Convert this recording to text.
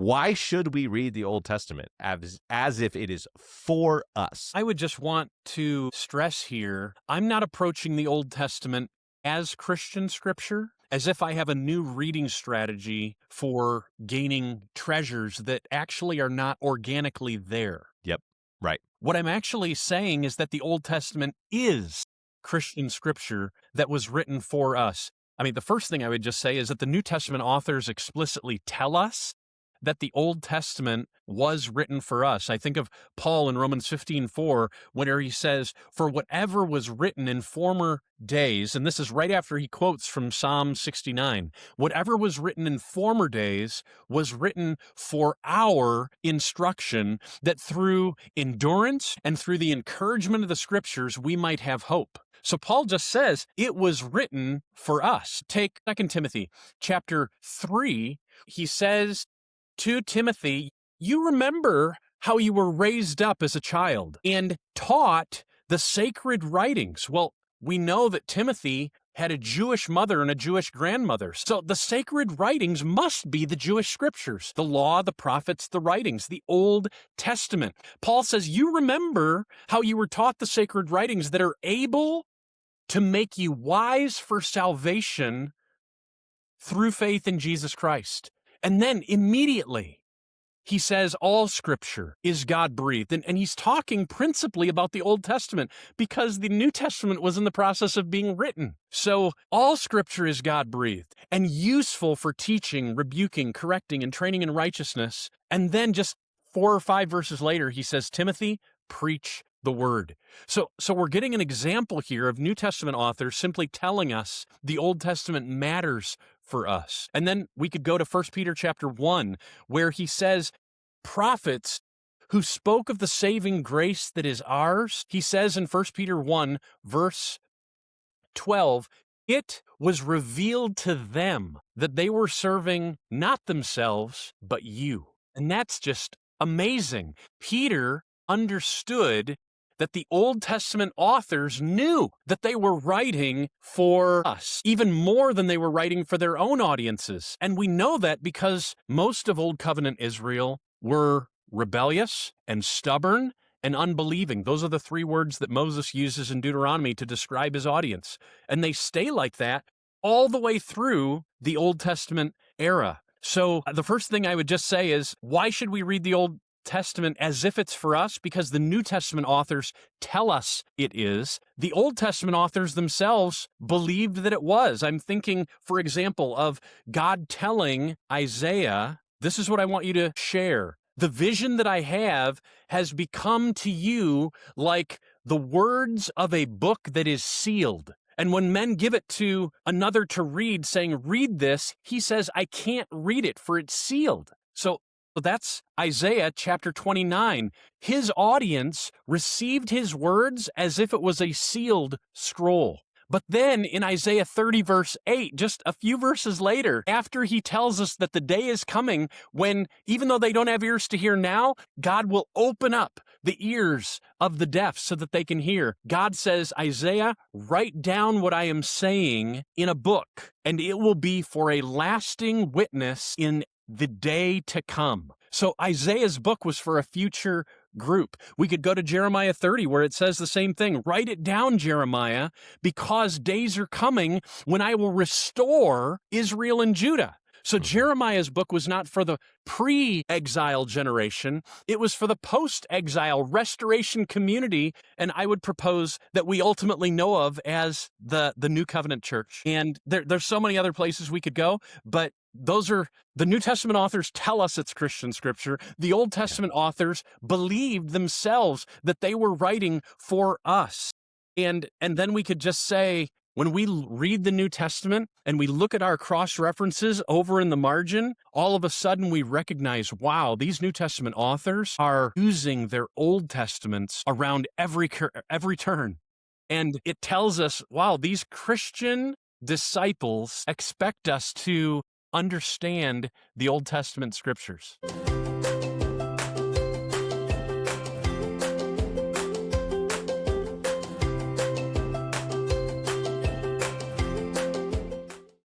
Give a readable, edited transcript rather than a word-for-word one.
Why should we read the Old Testament as if it is for us? I would just want to stress here, I'm not approaching the Old Testament as Christian scripture, as if I have a new reading strategy for gaining treasures that actually are not organically there. Yep, right. What I'm actually saying is that the Old Testament is Christian scripture that was written for us. I mean, the first thing I would just say is that the New Testament authors explicitly tell us that the Old Testament was written for us. I think of Paul in Romans 15:4, where he says, "For whatever was written in former days," and this is right after he quotes from Psalm 69, "whatever was written in former days was written for our instruction, that through endurance and through the encouragement of the Scriptures we might have hope." So Paul just says it was written for us. Take 2 Timothy chapter 3. He says to Timothy, "You remember how you were raised up as a child and taught the sacred writings." Well, we know that Timothy had a Jewish mother and a Jewish grandmother. So the sacred writings must be the Jewish scriptures, the law, the prophets, the writings, the Old Testament. Paul says, you remember how you were taught the sacred writings that are able to make you wise for salvation through faith in Jesus Christ. And then immediately he says all scripture is God-breathed. And he's talking principally about the Old Testament because the New Testament was in the process of being written. So all scripture is God-breathed and useful for teaching, rebuking, correcting, and training in righteousness. And then just 4 or 5 verses later, he says, Timothy, preach the word. So we're getting an example here of New Testament authors simply telling us the Old Testament matters for us. And then we could go to 1 Peter chapter 1, where he says, prophets who spoke of the saving grace that is ours, he says in 1 Peter 1, verse 12, it was revealed to them that they were serving not themselves, but you. And that's just amazing. Peter understood that the Old Testament authors knew that they were writing for us, even more than they were writing for their own audiences. And we know that because most of Old Covenant Israel were rebellious and stubborn and unbelieving. Those are the 3 words that Moses uses in Deuteronomy to describe his audience. And they stay like that all the way through the Old Testament era. So the first thing I would just say is, why should we read the Old Testament as if it's for us? Because the New Testament authors tell us it is. The Old Testament authors themselves believed that it was. I'm thinking, for example, of God telling Isaiah, this is what I want you to share. The vision that I have has become to you like the words of a book that is sealed. And when men give it to another to read, saying, read this, he says, I can't read it, for it's sealed. So that's Isaiah chapter 29. His audience received his words as if it was a sealed scroll. But then in Isaiah 30, verse 8, just a few verses later, after he tells us that the day is coming when, even though they don't have ears to hear now, God will open up the ears of the deaf so that they can hear. God says, Isaiah, write down what I am saying in a book, and it will be for a lasting witness in the day to come. So Isaiah's book was for a future group. We could go to Jeremiah 30, where it says the same thing. Write it down, Jeremiah, because days are coming when I will restore Israel and Judah. So Jeremiah's book was not for the pre-exile generation. It was for the post-exile restoration community, and I would propose that we ultimately know of as the New Covenant Church. And there's so many other places we could go, but those are the New Testament authors tell us it's Christian scripture. The Old Testament authors believed themselves that they were writing for us. And then we could just say, when we read the New Testament and we look at our cross-references over in the margin, all of a sudden we recognize, wow, these New Testament authors are using their Old Testaments around every turn. And it tells us, wow, these Christian disciples expect us to understand the Old Testament scriptures.